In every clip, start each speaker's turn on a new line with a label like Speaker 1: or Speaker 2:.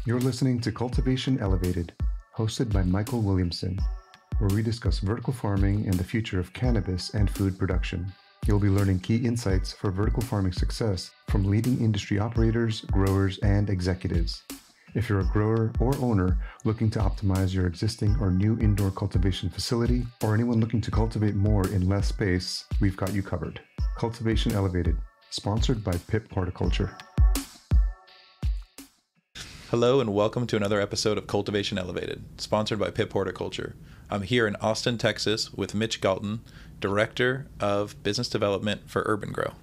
Speaker 1: You're listening to Cultivation Elevated, hosted by Michael Williamson, where we discuss vertical farming and the future of cannabis and food production. You'll be learning key insights for vertical farming success from leading industry operators, growers, and executives. If you're a grower or owner looking to optimize your existing or new indoor cultivation facility, or anyone looking to cultivate more in less space, we've got you covered. Cultivation Elevated, sponsored by PIP Horticulture.
Speaker 2: Hello and welcome to another episode of Cultivation Elevated, sponsored by PIP Horticulture. I'm here in Austin, Texas with Mitch Galton, Director of Business Development for Urban Gro.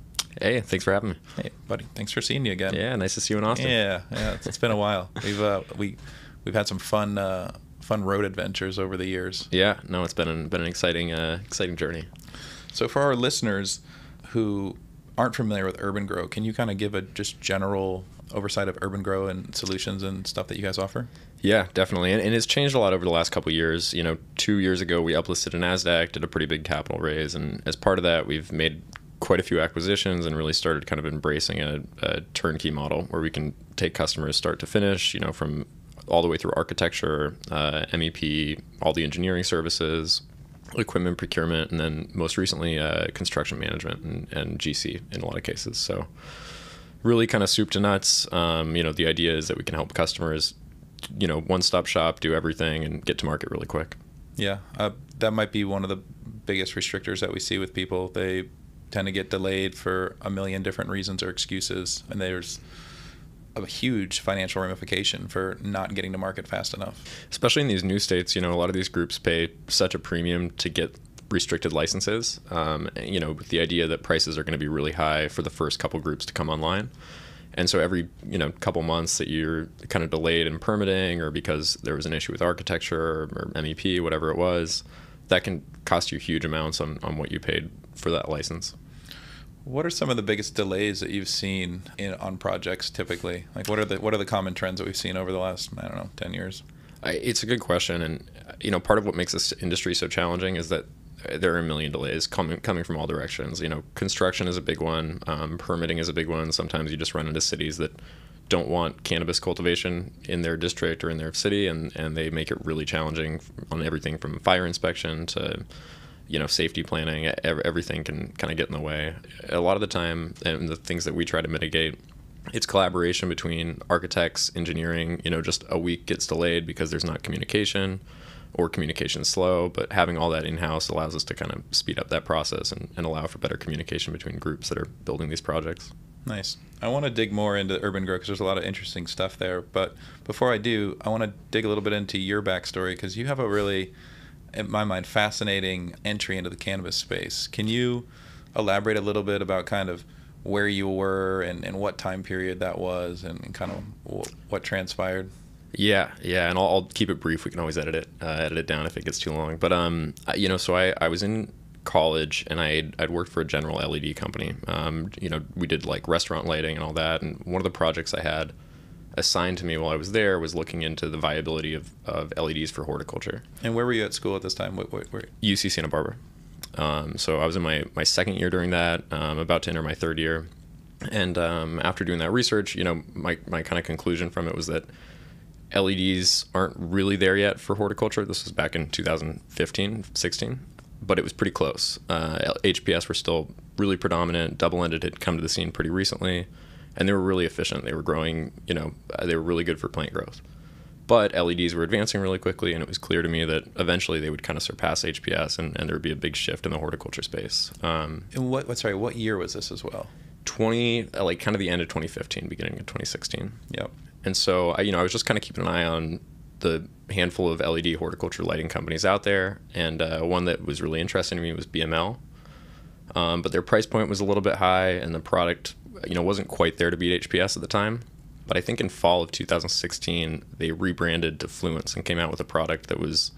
Speaker 3: Hey, thanks for having me.
Speaker 2: Hey, buddy. Thanks for seeing you again.
Speaker 3: Yeah, nice to see you in Austin.
Speaker 2: Yeah, it's been a while. We've had some fun road adventures over the years.
Speaker 3: Yeah, no, it's been an exciting journey.
Speaker 2: So for our listeners who aren't familiar with Urban Gro, can you kind of give a just general oversight of Urban Gro and solutions and stuff that you guys offer?
Speaker 3: Yeah, definitely. And it's changed a lot over the last couple of years. 2 years ago, we uplisted in NASDAQ, did a pretty big capital raise. And as part of that, we've made quite a few acquisitions and really started kind of embracing a turnkey model where we can take customers start to finish, from all the way through architecture, MEP, all the engineering services, equipment procurement, and then most recently construction management and GC in a lot of cases. So really kind of soup to nuts. The idea is that we can help customers, one-stop shop, do everything, and get to market really quick.
Speaker 2: Yeah, that might be one of the biggest restrictors that we see with people. They tend to get delayed for a million different reasons or excuses, and there's a huge financial ramification for not getting to market fast enough.
Speaker 3: Especially in these new states, a lot of these groups pay such a premium to get restricted licenses, with the idea that prices are going to be really high for the first couple groups to come online. And so every, couple months that you're kind of delayed in permitting or because there was an issue with architecture or MEP, whatever it was, that can cost you huge amounts on what you paid for that license.
Speaker 2: What are some of the biggest delays that you've seen on projects typically? Like what are the common trends that we've seen over the last, 10 years?
Speaker 3: It's a good question. And, part of what makes this industry so challenging is that there are a million delays coming from all directions. Construction is a big one. Permitting is a big one. Sometimes you just run into cities that don't want cannabis cultivation in their district or in their city, and they make it really challenging on everything from fire inspection to, safety planning. Everything can kind of get in the way. A lot of the time, and the things that we try to mitigate, it's collaboration between architects, engineering. Just a week gets delayed because there's not communication, or communication slow, but having all that in-house allows us to kind of speed up that process and allow for better communication between groups that are building these projects.
Speaker 2: Nice. I want to dig more into Urban Gro because there's a lot of interesting stuff there. But before I do, I want to dig a little bit into your backstory because you have a really, in my mind, fascinating entry into the cannabis space. Can you elaborate a little bit about kind of where you were and what time period that was and kind of what transpired?
Speaker 3: Yeah, and I'll keep it brief. We can always edit it down if it gets too long. But so I was in college and I'd worked for a general LED company. We did like restaurant lighting and all that. And one of the projects I had assigned to me while I was there was looking into the viability of LEDs for horticulture.
Speaker 2: And where were you at school at this time? Where?
Speaker 3: UC Santa Barbara. So I was in my second year during that, about to enter my third year. And after doing that research, my kind of conclusion from it was that LEDs aren't really there yet for horticulture. This was back in 2015, 16, but it was pretty close. HPS were still really predominant. Double-ended had come to the scene pretty recently, and they were really efficient. They were growing, they were really good for plant growth. But LEDs were advancing really quickly, and it was clear to me that eventually they would kind of surpass HPS, and there would be a big shift in the horticulture space.
Speaker 2: And what year was this as well?
Speaker 3: Kind of the end of 2015, beginning of 2016.
Speaker 2: Yep.
Speaker 3: And so, I was just kind of keeping an eye on the handful of LED horticulture lighting companies out there. And one that was really interesting to me was BML. But their price point was a little bit high, and the product, wasn't quite there to beat HPS at the time. But I think in fall of 2016, they rebranded to Fluence and came out with a product that was,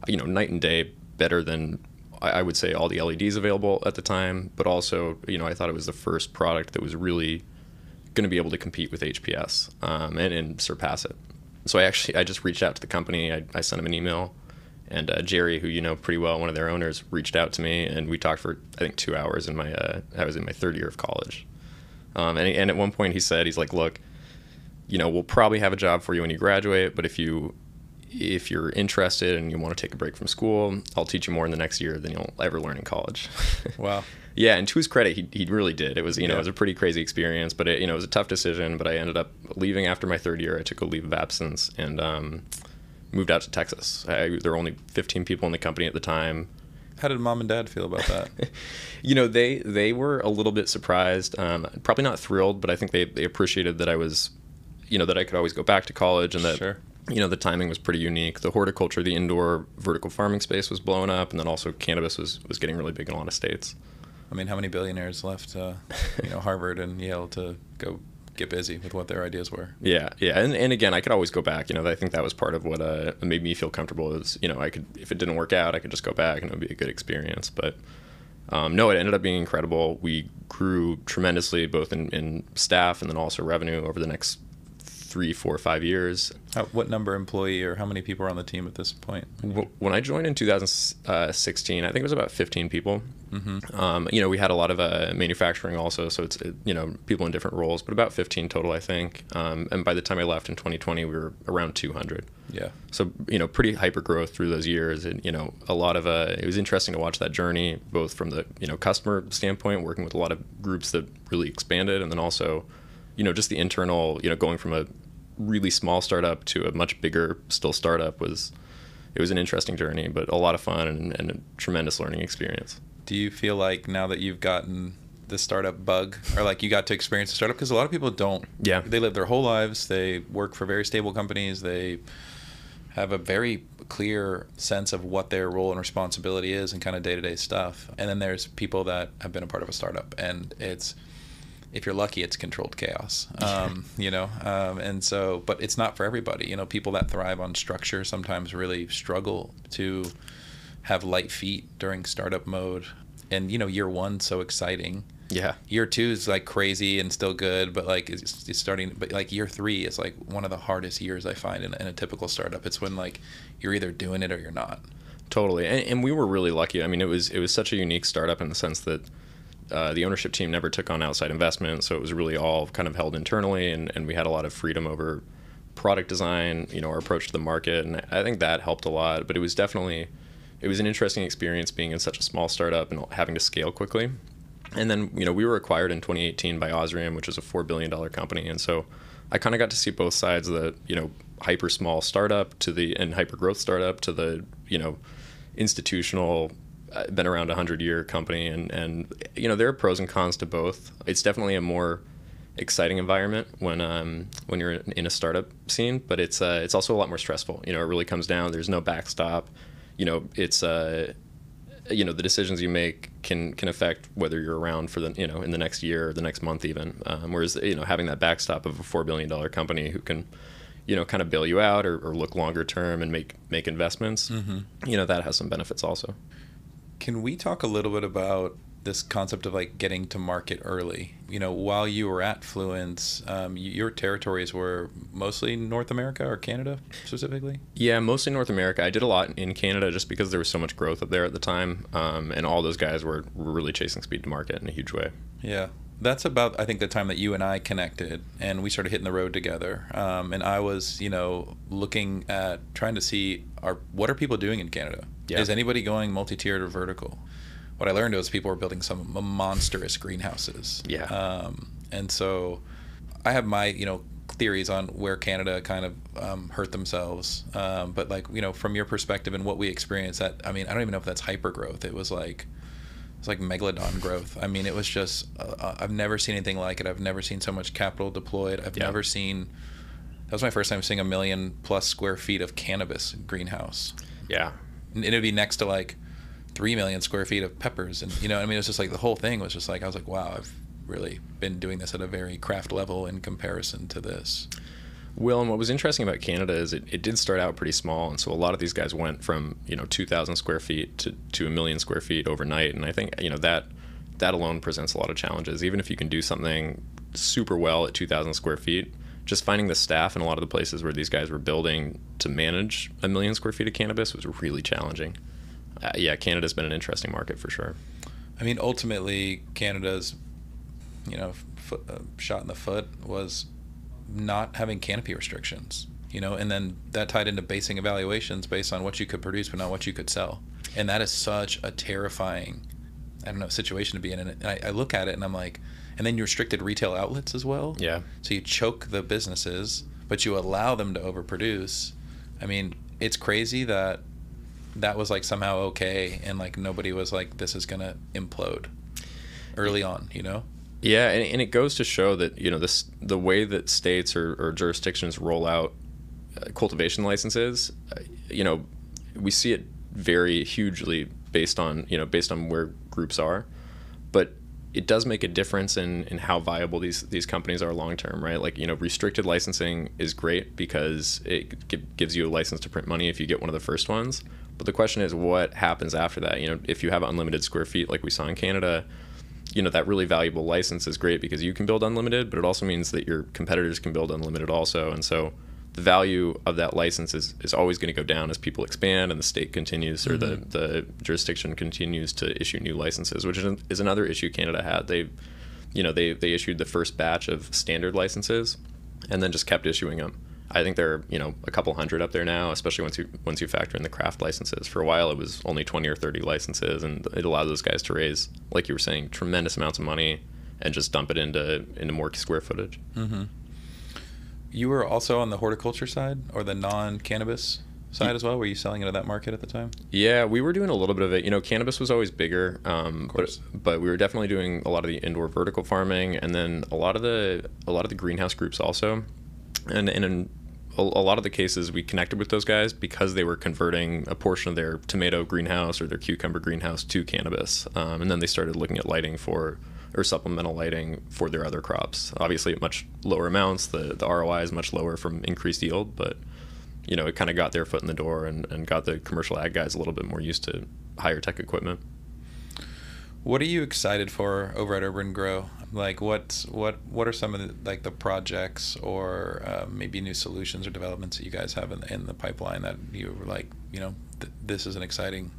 Speaker 3: night and day better than, I would say, all the LEDs available at the time. But also, I thought it was the first product that was really going to be able to compete with HPS and surpass it. So I just reached out to the company. I sent them an email, and Jerry, who you know pretty well, one of their owners, reached out to me, and we talked for I think 2 hours. I was in my third year of college, and at one point he's like, look, we'll probably have a job for you when you graduate, but if you're interested and you want to take a break from school, I'll teach you more in the next year than you'll ever learn in college.
Speaker 2: Wow.
Speaker 3: Yeah, and to his credit, he really did. It was, it was a pretty crazy experience, but it was a tough decision. But I ended up leaving after my third year. I took a leave of absence and moved out to Texas. There were only 15 people in the company at the time.
Speaker 2: How did mom and dad feel about that?
Speaker 3: They were a little bit surprised. Probably not thrilled, but I think they appreciated that I was, that I could always go back to college, and that
Speaker 2: Sure.
Speaker 3: The timing was pretty unique. The horticulture, the indoor vertical farming space was blowing up, and then also cannabis was getting really big in a lot of states.
Speaker 2: I mean, how many billionaires left, Harvard and Yale to go get busy with what their ideas were?
Speaker 3: Yeah. And again, I could always go back. I think that was part of what made me feel comfortable is, I could, if it didn't work out, I could just go back and it would be a good experience. But no, it ended up being incredible. We grew tremendously, both in staff and then also revenue over the next 3, 4, 5 years.
Speaker 2: What number employee or how many people are on the team at this point?
Speaker 3: When I joined in 2016, I think it was about 15 people. Mm-hmm. We had a lot of manufacturing also, so it's people in different roles, but about 15 total, I think. And by the time I left in 2020, we were around 200.
Speaker 2: Yeah.
Speaker 3: So pretty hyper growth through those years, and a lot of it was interesting to watch that journey, both from the customer standpoint, working with a lot of groups that really expanded, and then also just the internal going from a really small startup to a much bigger still startup was an interesting journey, but a lot of fun and a tremendous learning experience.
Speaker 2: Do you feel like now that you've gotten the startup bug, or like you got to experience the startup, because a lot of people don't.
Speaker 3: Yeah.
Speaker 2: They live their whole lives, they work for very stable companies, they have a very clear sense of what their role and responsibility is and kind of day-to-day stuff. And then there's people that have been a part of a startup, and it's, if you're lucky, it's controlled chaos, and so, but it's not for everybody. People that thrive on structure sometimes really struggle to have light feet during startup mode. And, year one, so exciting.
Speaker 3: Yeah.
Speaker 2: Year two is like crazy and still good, but like it's starting, but like year three is like one of the hardest years I find in a typical startup. It's when like you're either doing it or you're not.
Speaker 3: Totally. And we were really lucky. I mean, it was such a unique startup in the sense that the ownership team never took on outside investment, so it was really all kind of held internally, and we had a lot of freedom over product design, our approach to the market, and I think that helped a lot. But it was an interesting experience being in such a small startup and having to scale quickly. And then, we were acquired in 2018 by Osrium, which is a $4 billion company, and so I kind of got to see both sides of the, hyper small startup and hyper growth startup to the, institutional, been around 100-year company, and there are pros and cons to both. It's definitely a more exciting environment when you're in a startup scene, but it's also a lot more stressful. It really comes down. There's no backstop. It's the decisions you make can affect whether you're around for the in the next year or the next month even. Whereas having that backstop of a $4 billion company who can kind of bail you out or look longer term and make investments, mm-hmm. That has some benefits also.
Speaker 2: Can we talk a little bit about this concept of like getting to market early? While you were at Fluence, your territories were mostly North America or Canada specifically? Yeah,
Speaker 3: mostly North America. I did a lot in Canada just because there was so much growth up there at the time, and all those guys were really chasing speed to market in a huge way.
Speaker 2: Yeah. That's about, I think, the time that you and I connected and we started hitting the road together. And I was, looking at trying to see what are people doing in Canada? Yeah. Is anybody going multi-tiered or vertical? What I learned was people were building some monstrous greenhouses.
Speaker 3: Yeah.
Speaker 2: And so I have my, theories on where Canada kind of hurt themselves. But like, from your perspective and what we experienced, I don't even know if that's hyper growth. It was like megalodon growth. I mean, it was just, I've never seen anything like it. I've never seen so much capital deployed. I've never seen, that was my first time seeing 1 million plus square feet of cannabis greenhouse.
Speaker 3: Yeah.
Speaker 2: And it'd be next to like 3 million square feet of peppers. And, it was just like the whole thing was just like, I was like, wow, I've really been doing this at a very craft level in comparison to this.
Speaker 3: Well, and what was interesting about Canada is it did start out pretty small, and so a lot of these guys went from 2,000 square feet to 1 million square feet overnight, and I think that alone presents a lot of challenges. Even if you can do something super well at 2,000 square feet, just finding the staff in a lot of the places where these guys were building to manage 1 million square feet of cannabis was really challenging. Canada's been an interesting market for sure.
Speaker 2: I mean, ultimately, Canada's shot in the foot was not having canopy restrictions, and then that tied into basing evaluations based on what you could produce but not what you could sell. And that is such a terrifying, I don't know, situation to be in. And I look at it and I'm like, and then you restricted retail outlets as well.
Speaker 3: Yeah.
Speaker 2: So you choke the businesses, but you allow them to overproduce. I mean, it's crazy that was like somehow okay, and like nobody was like, this is gonna implode early on,
Speaker 3: Yeah, and it goes to show that the way that states or jurisdictions roll out cultivation licenses, we see it vary hugely based on where groups are, but it does make a difference in how viable these companies are long term, right? Like, restricted licensing is great because it gives you a license to print money if you get one of the first ones. But the question is, what happens after that? If you have unlimited square feet like we saw in Canada, that really valuable license is great because you can build unlimited, but it also means that your competitors can build unlimited also. And so the value of that license is always going to go down as people expand and the state continues, or the jurisdiction continues to issue new licenses, which is another issue Canada had. They issued the first batch of standard licenses and then just kept issuing them. I think there are a couple hundred up there now, especially once you factor in the craft licenses. For a while it was only 20 or 30 licenses, and it allowed those guys to raise, like you were saying, tremendous amounts of money and just dump it into more square footage.
Speaker 2: Mm-hmm. You were also on the horticulture side, or the non-cannabis side as well? Were you selling into that market at the time?
Speaker 3: Yeah, we were doing a little bit of it. Cannabis was always bigger, but we were definitely doing a lot of the indoor vertical farming, and then a lot of the greenhouse groups also. And in a lot of the cases, we connected with those guys because they were converting a portion of their tomato greenhouse or their cucumber greenhouse to cannabis, and then they started looking at lighting or supplemental lighting for their other crops. Obviously at much lower amounts, the ROI is much lower from increased yield, but it kind of got their foot in the door and got the commercial ag guys a little bit more used to higher tech equipment.
Speaker 2: What are you excited for over at Urban Gro? Like what are some of the projects or maybe new solutions or developments that you guys have in the pipeline that you were like, this is an exciting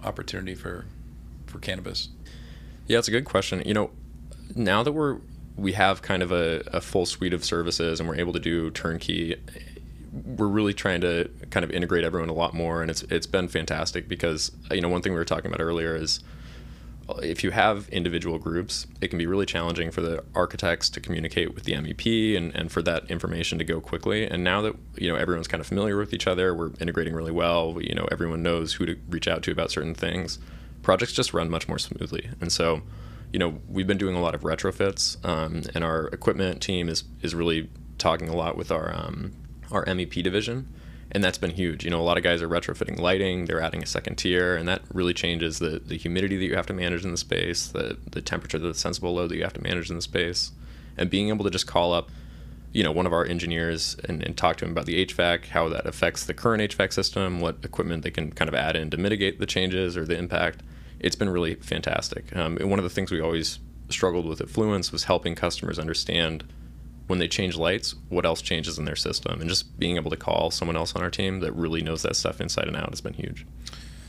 Speaker 2: opportunity for cannabis?
Speaker 3: Yeah, it's a good question. Now that we have kind of a full suite of services and we're able to do turnkey, we're really trying to kind of integrate everyone a lot more, and it's been fantastic because one thing we were talking about earlier is if you have individual groups, it can be really challenging for the architects to communicate with the MEP and for that information to go quickly. And now that everyone's kind of familiar with each other, we're integrating really well. Everyone knows who to reach out to about certain things. Projects just run much more smoothly. And so, we've been doing a lot of retrofits, and our equipment team is really talking a lot with our MEP division, and that's been huge. A lot of guys are retrofitting lighting, they're adding a second tier, and that really changes the humidity that you have to manage in the space, the temperature, the sensible load that you have to manage in the space, and being able to just call up one of our engineers and talk to him about the HVAC, how that affects the current HVAC system, what equipment they can kind of add in to mitigate the changes or the impact. It's been really fantastic. And one of the things we always struggled with at Fluence was helping customers understand when they change lights, what else changes in their system, and just being able to call someone else on our team that really knows that stuff inside and out has been huge.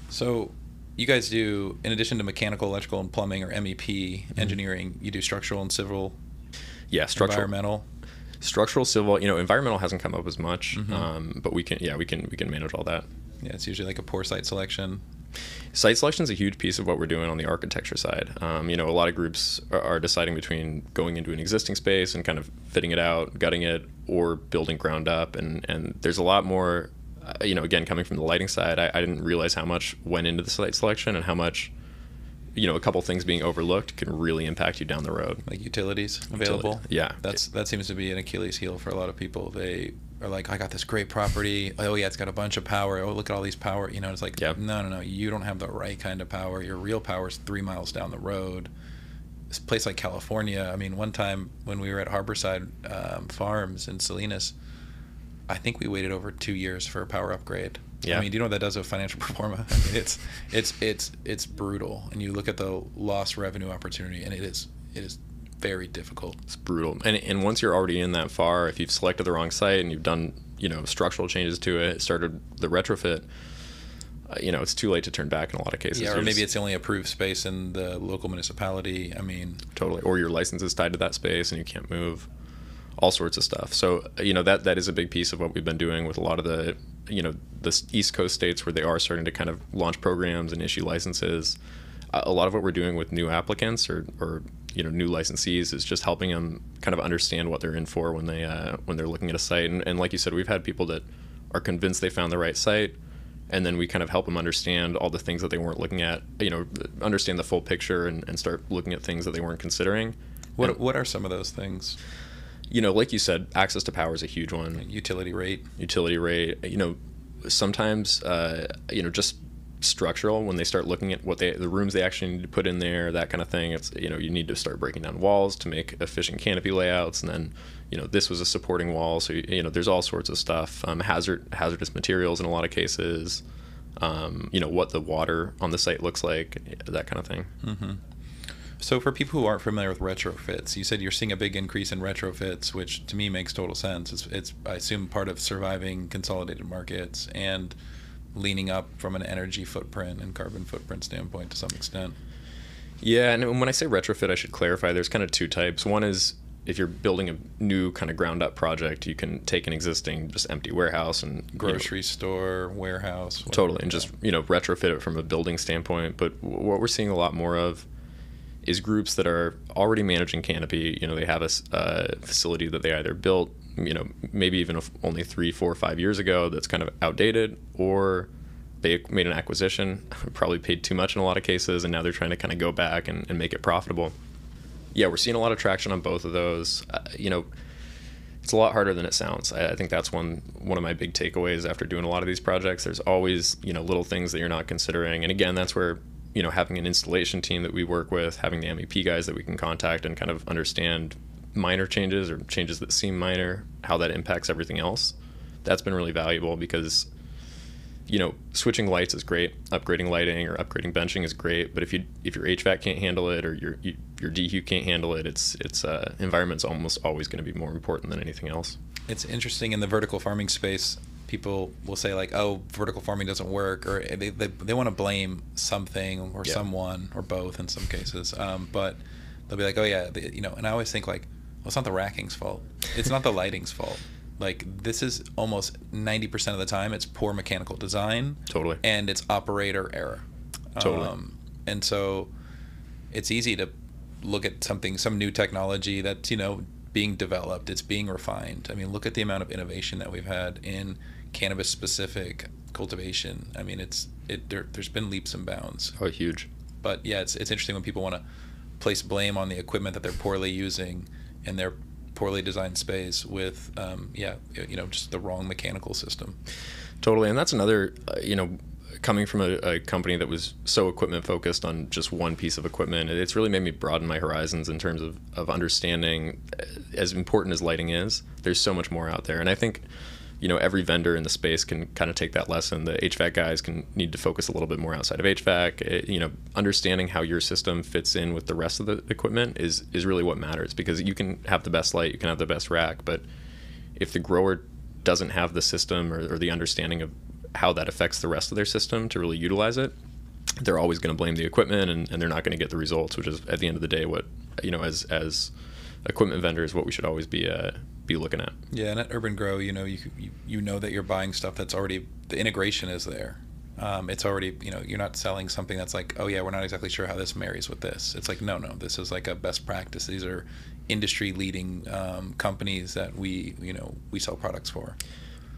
Speaker 2: So you guys do, in addition to mechanical, electrical, and plumbing, or MEP engineering, you do structural and civil, environmental?
Speaker 3: Structural, civil, environmental hasn't come up as much, but we can manage all that.
Speaker 2: Yeah, it's usually like a poor site selection.
Speaker 3: Site selection is a huge piece of what we're doing on the architecture side. A lot of groups are deciding between going into an existing space and kind of fitting it out, gutting it, or building ground up. And there's a lot more, again, coming from the lighting side, I didn't realize how much went into the site selection and how much, a couple things being overlooked can really impact you down the road.
Speaker 2: Like utilities available?
Speaker 3: Yeah.
Speaker 2: That seems to be an Achilles heel for a lot of people. They are like, I got this great property. Oh yeah, it's got a bunch of power. Oh, look at all these power. It's like, no. You don't have the right kind of power. Your real power is 3 miles down the road. This place like California. I mean, one time when we were at Harborside Farms in Salinas, I think we waited over 2 years for a power upgrade. Yeah. I mean, do you know what that does with financial performance? I mean, it's brutal. And you look at the lost revenue opportunity, and it is very difficult.
Speaker 3: It's brutal. And once you're already in that far, if you've selected the wrong site and you've done, structural changes to it, started the retrofit, it's too late to turn back in a lot of cases.
Speaker 2: Yeah, or maybe it's the only approved space in the local municipality. I mean,
Speaker 3: totally. Or your license is tied to that space and you can't move. all sorts of stuff. So, that is a big piece of what we've been doing with a lot of the, the East Coast states where they are starting to kind of launch programs and issue licenses. A lot of what we're doing with new applicants or new licensees is just helping them kind of understand what they're in for when they're looking at a site. And like you said, we've had people that are convinced they found the right site, and then we kind of help them understand all the things that they weren't looking at, understand the full picture and start looking at things that they weren't considering.
Speaker 2: What are some of those things?
Speaker 3: Like you said, access to power is a huge one.
Speaker 2: Utility rate.
Speaker 3: Sometimes, just structural, when they start looking at the rooms they actually need to put in there, that kind of thing. It's, you need to start breaking down walls to make efficient canopy layouts. And then, this was a supporting wall. So, there's all sorts of stuff, hazardous materials in a lot of cases, what the water on the site looks like, that kind of thing.
Speaker 2: Mm-hmm. So for people who aren't familiar with retrofits, you said you're seeing a big increase in retrofits, which to me makes total sense. It's I assume, part of surviving consolidated markets and leaning up from an energy footprint and carbon footprint standpoint to some extent.
Speaker 3: Yeah, and when I say retrofit, I should clarify there's kind of two types. One is if you're building a new kind of ground up project, you can take an existing just empty warehouse and
Speaker 2: grocery store, warehouse. Whatever.
Speaker 3: Totally, and just retrofit it from a building standpoint. But what we're seeing a lot more of is groups that are already managing canopy. They have a facility that they either built, maybe even only 3, 4, 5 years ago that's kind of outdated, or they made an acquisition, probably paid too much in a lot of cases, and now they're trying to kind of go back and make it profitable. Yeah, we're seeing a lot of traction on both of those. It's a lot harder than it sounds. I think that's one of my big takeaways after doing a lot of these projects. There's always, little things that you're not considering. And again, that's where, having an installation team that we work with, having the MEP guys that we can contact and kind of understand minor changes or changes that seem minor, how that impacts everything else. That's been really valuable because, switching lights is great, upgrading lighting or upgrading benching is great, but if your HVAC can't handle it or your DHU can't handle it, it's environment's almost always going to be more important than anything else.
Speaker 2: It's interesting in the vertical farming space. People will say like, "Oh, vertical farming doesn't work," or they want to blame something or someone or both in some cases. But they'll be like, "Oh yeah," and I always think like, "Well, it's not the racking's fault. It's not the lighting's fault. Like this is almost 90% of the time it's poor mechanical design,
Speaker 3: totally,
Speaker 2: and it's operator error,
Speaker 3: totally."
Speaker 2: And so it's easy to look at some new technology that's being developed, it's being refined. I mean, look at the amount of innovation that we've had in cannabis specific cultivation. I mean, there's been leaps and bounds.
Speaker 3: Oh, huge.
Speaker 2: But yeah, it's interesting when people want to place blame on the equipment that they're poorly using in their poorly designed space with just the wrong mechanical system.
Speaker 3: Totally. And that's another coming from a company that was so equipment focused on just one piece of equipment, it's really made me broaden my horizons in terms of understanding, as important as lighting is, there's so much more out there. And I think every vendor in the space can kind of take that lesson. The HVAC guys need to focus a little bit more outside of HVAC. Understanding how your system fits in with the rest of the equipment is really what matters, because you can have the best light, you can have the best rack, but if the grower doesn't have the system or the understanding of how that affects the rest of their system to really utilize it, they're always going to blame the equipment and they're not going to get the results, which is at the end of the day what as equipment vendors what we should always be looking at.
Speaker 2: Yeah, and at Urban Gro, you know that you're buying stuff that's already, the integration is there. It's already, you're not selling something that's like, oh yeah, we're not exactly sure how this marries with this. It's like, no, this is like a best practice. These are industry leading companies that we sell products for.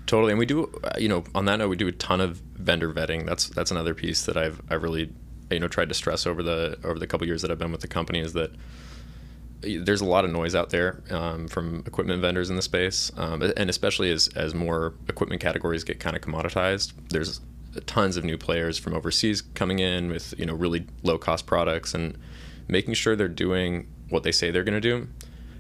Speaker 3: Totally. And we do, on that note, we do a ton of vendor vetting. That's another piece that I've really, tried to stress over the couple years that I've been with the company, is that there's a lot of noise out there from equipment vendors in the space, and especially as more equipment categories get kind of commoditized, there's tons of new players from overseas coming in with really low cost products, and making sure they're doing what they say they're going to do.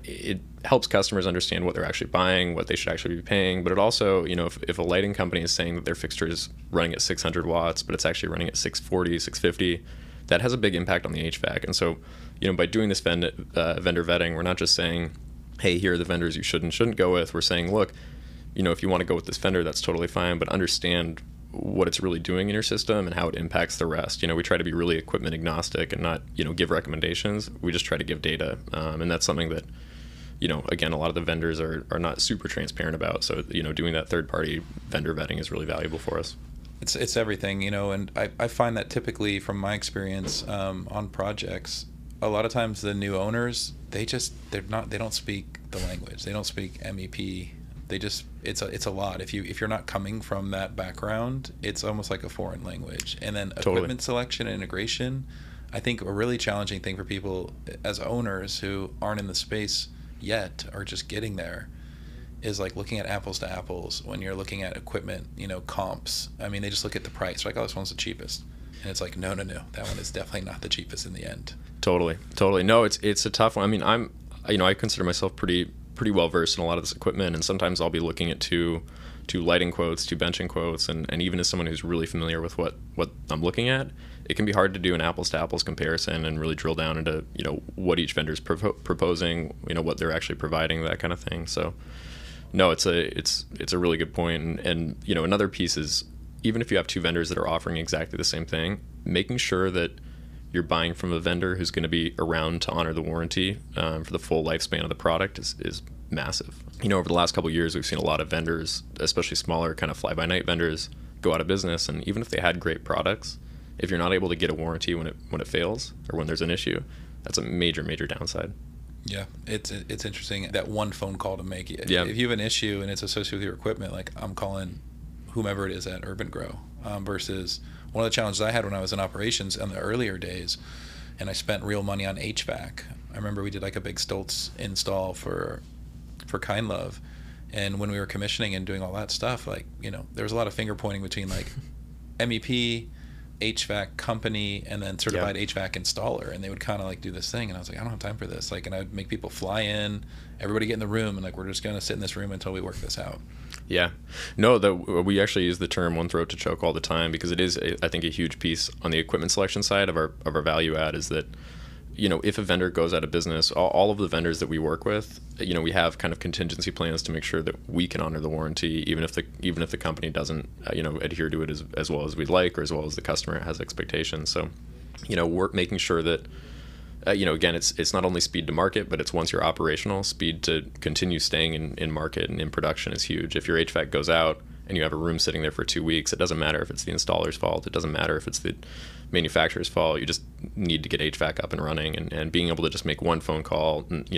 Speaker 3: It helps customers understand what they're actually buying, what they should actually be paying, but it also, if a lighting company is saying that their fixture is running at 600 watts, but it's actually running at 640, 650, that has a big impact on the HVAC. And so, by doing this vendor vetting, we're not just saying, hey, here are the vendors you should and shouldn't go with. We're saying, look, if you want to go with this vendor, that's totally fine, but understand what it's really doing in your system and how it impacts the rest. We try to be really equipment agnostic and not, give recommendations. We just try to give data. And that's something that, again, a lot of the vendors are not super transparent about. So, doing that third-party vendor vetting is really valuable for us.
Speaker 2: It's everything, and I find that typically from my experience on projects, a lot of times the new owners, they don't speak the language. They don't speak MEP. It's a lot. If you're not coming from that background, it's almost like a foreign language. And then equipment selection and integration, I think a really challenging thing for people as owners who aren't in the space yet or just getting there is like looking at apples to apples when you're looking at equipment, comps. I mean, they just look at the price, like, oh, this one's the cheapest. And it's like, no, that one is definitely not the cheapest in the end.
Speaker 3: Totally. No, it's a tough one. I mean, I consider myself pretty well versed in a lot of this equipment, and sometimes I'll be looking at two lighting quotes, two benching quotes, and even as someone who's really familiar with what I'm looking at, it can be hard to do an apples to apples comparison and really drill down into what each vendor's proposing, what they're actually providing, that kind of thing. So no, it's a really good point. And another piece is, even if you have two vendors that are offering exactly the same thing, making sure that you're buying from a vendor who's going to be around to honor the warranty for the full lifespan of the product is massive. Over the last couple of years, we've seen a lot of vendors, especially smaller kind of fly-by-night vendors, go out of business. And even if they had great products, if you're not able to get a warranty when it fails or when there's an issue, that's a major downside.
Speaker 2: Yeah, it's interesting, that one phone call to make it.
Speaker 3: Yeah.
Speaker 2: If you have an issue and it's associated with your equipment, like I'm calling whomever it is at Urban Gro, versus one of the challenges I had when I was in operations in the earlier days, and I spent real money on HVAC. I remember we did like a big Stoltz install for Kind Love, and when we were commissioning and doing all that stuff, like, there was a lot of finger pointing between like MEP, HVAC company, and then certified HVAC installer, and they would kind of like do this thing, and I was like, I don't have time for this. Like, and I would make people fly in, everybody get in the room, and like, we're just gonna sit in this room until we work this out. Yeah.
Speaker 3: No, we actually use the term one throat to choke all the time, because it is, I think, a huge piece on the equipment selection side of our value add is that, if a vendor goes out of business, all of the vendors that we work with, we have kind of contingency plans to make sure that we can honor the warranty, even if the company doesn't, adhere to it as well as we'd like, or as well as the customer has expectations. So, we're making sure that, again, it's not only speed to market, but it's once you're operational, speed to continue staying in market and in production is huge. If your HVAC goes out and you have a room sitting there for 2 weeks, it doesn't matter if it's the installer's fault. It doesn't matter if it's the manufacturer's fault. You just need to get HVAC up and running, and being able to just make one phone call and,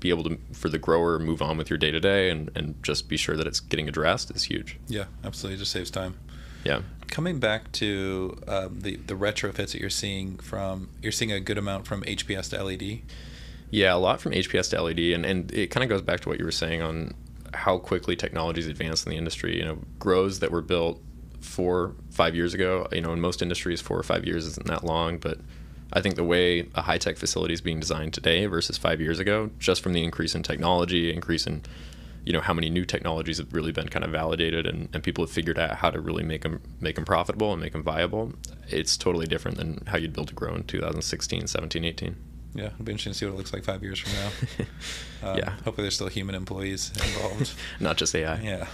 Speaker 3: be able to, for the grower, move on with your day-to-day and just be sure that it's getting addressed is huge.
Speaker 2: Yeah, absolutely. It just saves time.
Speaker 3: Yeah.
Speaker 2: Coming back to the retrofits that you're seeing a good amount from HPS to LED?
Speaker 3: Yeah, a lot from HPS to LED, and it kind of goes back to what you were saying on how quickly technology's advanced in the industry. Grows that were built 4-5 years ago, in most industries 4 or 5 years isn't that long, but I think the way a high-tech facility is being designed today versus 5 years ago, just from the increase in technology, increase in how many new technologies have really been kind of validated, and people have figured out how to really make them profitable and make them viable, it's totally different than how you'd build a grow in 2016, 17, 18.
Speaker 2: Yeah, it'll be interesting to see what it looks like 5 years from now.
Speaker 3: Yeah.
Speaker 2: Hopefully there's still human employees involved.
Speaker 3: Not just AI.
Speaker 2: Yeah.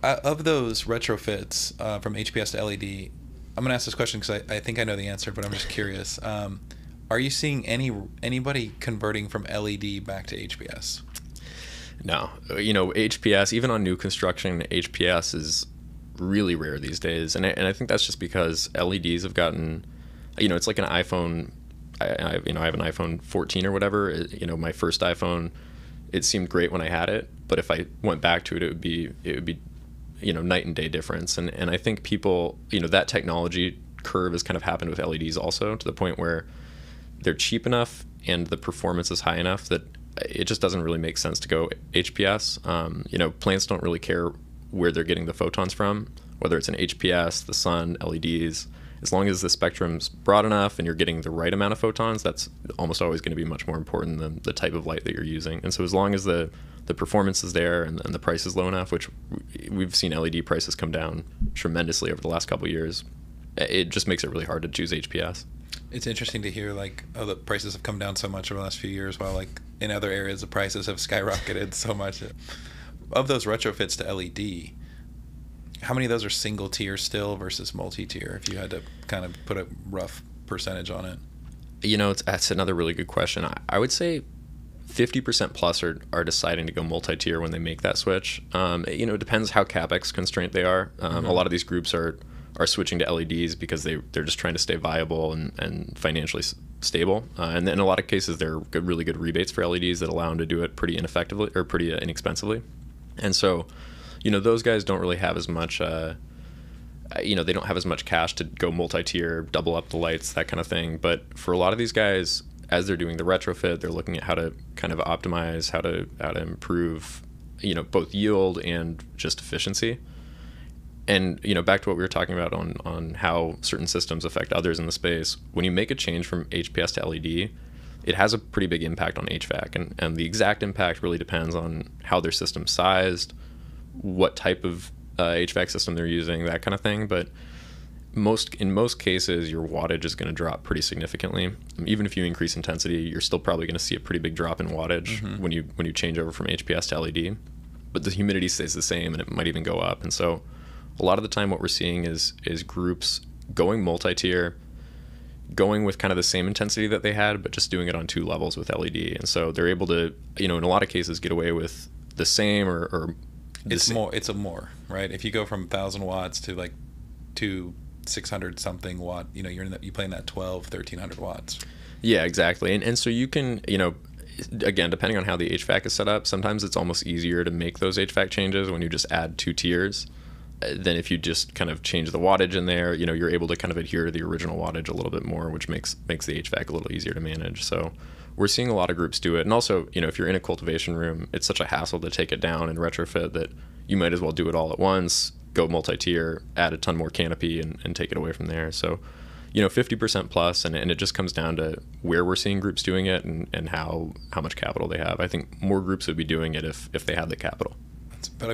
Speaker 2: Of those retrofits from HPS to LED, I'm going to ask this question because I think I know the answer, but I'm just curious. Are you seeing anybody converting from LED back to HPS?
Speaker 3: No. HPS, even on new construction, HPS is really rare these days. And I think that's just because LEDs have gotten, it's like an iPhone. I have an iPhone 14 or whatever. My first iPhone, it seemed great when I had it, but if I went back to it, it would be night and day difference. And I think people, that technology curve has kind of happened with LEDs also, to the point where they're cheap enough and the performance is high enough that it just doesn't really make sense to go HPS. Plants don't really care where they're getting the photons from, whether it's an HPS, the sun, LEDs. As long as the spectrum's broad enough and you're getting the right amount of photons, that's almost always going to be much more important than the type of light that you're using. And so as long as the performance is there and the price is low enough, which we've seen LED prices come down tremendously over the last couple of years, it just makes it really hard to choose HPS.
Speaker 2: It's interesting to hear the prices have come down so much over the last few years, while in other areas the prices have skyrocketed so much. Of those retrofits to LED, how many of those are single tier still versus multi-tier, if you had to kind of put a rough percentage on it?
Speaker 3: That's another really good question. I would say 50% plus are deciding to go multi-tier when they make that switch. It depends how CapEx constrained they are. A lot of these groups are switching to LEDs because they're just trying to stay viable and financially stable. And in a lot of cases, there are really good rebates for LEDs that allow them to do it pretty ineffectively or pretty inexpensively. And so, those guys don't really have as much, they don't have as much cash to go multi-tier, double up the lights, that kind of thing. But for a lot of these guys, as they're doing the retrofit, they're looking at how to kind of optimize, how to improve, both yield and just efficiency. And, back to what we were talking about on how certain systems affect others in the space, when you make a change from HPS to LED, it has a pretty big impact on HVAC. And the exact impact really depends on how their system's sized, what type of HVAC system they're using, that kind of thing. But in most cases, your wattage is going to drop pretty significantly. Even if you increase intensity, you're still probably going to see a pretty big drop in wattage when you change over from HPS to LED. But the humidity stays the same, and it might even go up. And so a lot of the time what we're seeing is groups going multi-tier, going with kind of the same intensity that they had, but just doing it on 2 levels with LED. And so they're able to, in a lot of cases, get away with the same or
Speaker 2: it's more, right? If you go from 1,000 watts to like 600 something watt, you play in that 1,300 watts.
Speaker 3: Yeah, exactly. And so you can, again, depending on how the HVAC is set up, sometimes it's almost easier to make those HVAC changes when you just add 2 tiers than if you just kind of change the wattage in there. You're able to kind of adhere to the original wattage a little bit more, which makes the HVAC a little easier to manage. So we're seeing a lot of groups do it. And also, if you're in a cultivation room, it's such a hassle to take it down and retrofit that you might as well do it all at once, go multi-tier, add a ton more canopy, and take it away from there. So, 50% plus, and it just comes down to where we're seeing groups doing it and how much capital they have. I think more groups would be doing it if they had the capital.
Speaker 2: But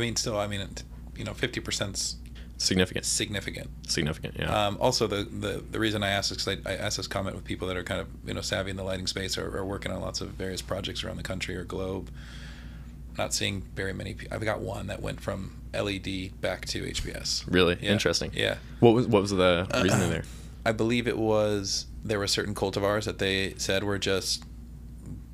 Speaker 2: 50%'s
Speaker 3: significant, yeah.
Speaker 2: Also, the reason I asked is because I asked this comment with people that are kind of savvy in the lighting space or working on lots of various projects around the country or globe. Not seeing very many people. I've got one that went from LED back to HPS.
Speaker 3: Really?
Speaker 2: Yeah.
Speaker 3: Interesting.
Speaker 2: Yeah.
Speaker 3: What was the reasoning there?
Speaker 2: I believe there were certain cultivars that they said were just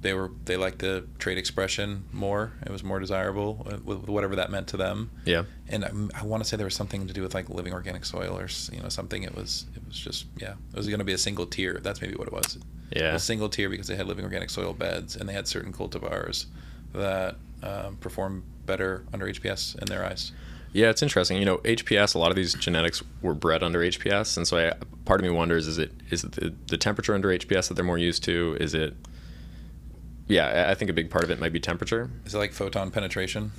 Speaker 2: they liked the trait expression more. It was more desirable with whatever that meant to them.
Speaker 3: Yeah.
Speaker 2: And I want to say there was something to do with like living organic soil or something. It was just it was going to be a single tier. That's maybe what it was.
Speaker 3: Yeah.
Speaker 2: A single tier because they had living organic soil beds and they had certain cultivars that perform better under HPS in their eyes.
Speaker 3: Yeah, it's interesting. HPS, a lot of these genetics were bred under HPS, and so part of me wonders, is it the temperature under HPS that they're more used to? Is it? Yeah, I think a big part of it might be temperature.
Speaker 2: Is it like photon penetration?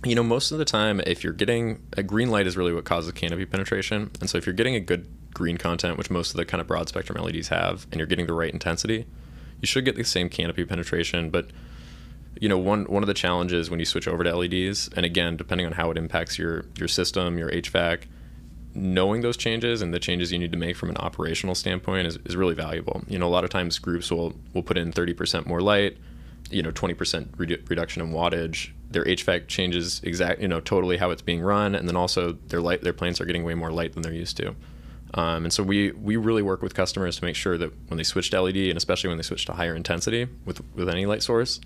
Speaker 3: Most of the time, if you're getting a green light is really what causes canopy penetration, and so if you're getting a good green content, which most of the kind of broad spectrum LEDs have, and you're getting the right intensity, you should get the same canopy penetration, but one of the challenges when you switch over to LEDs, and again, depending on how it impacts your system, your HVAC, knowing those changes and the changes you need to make from an operational standpoint is really valuable. A lot of times groups will put in 30% more light, 20% reduction in wattage. Their HVAC changes totally how it's being run, and then also their plants are getting way more light than they're used to. And so we really work with customers to make sure that when they switch to LED, and especially when they switch to higher intensity with any light source,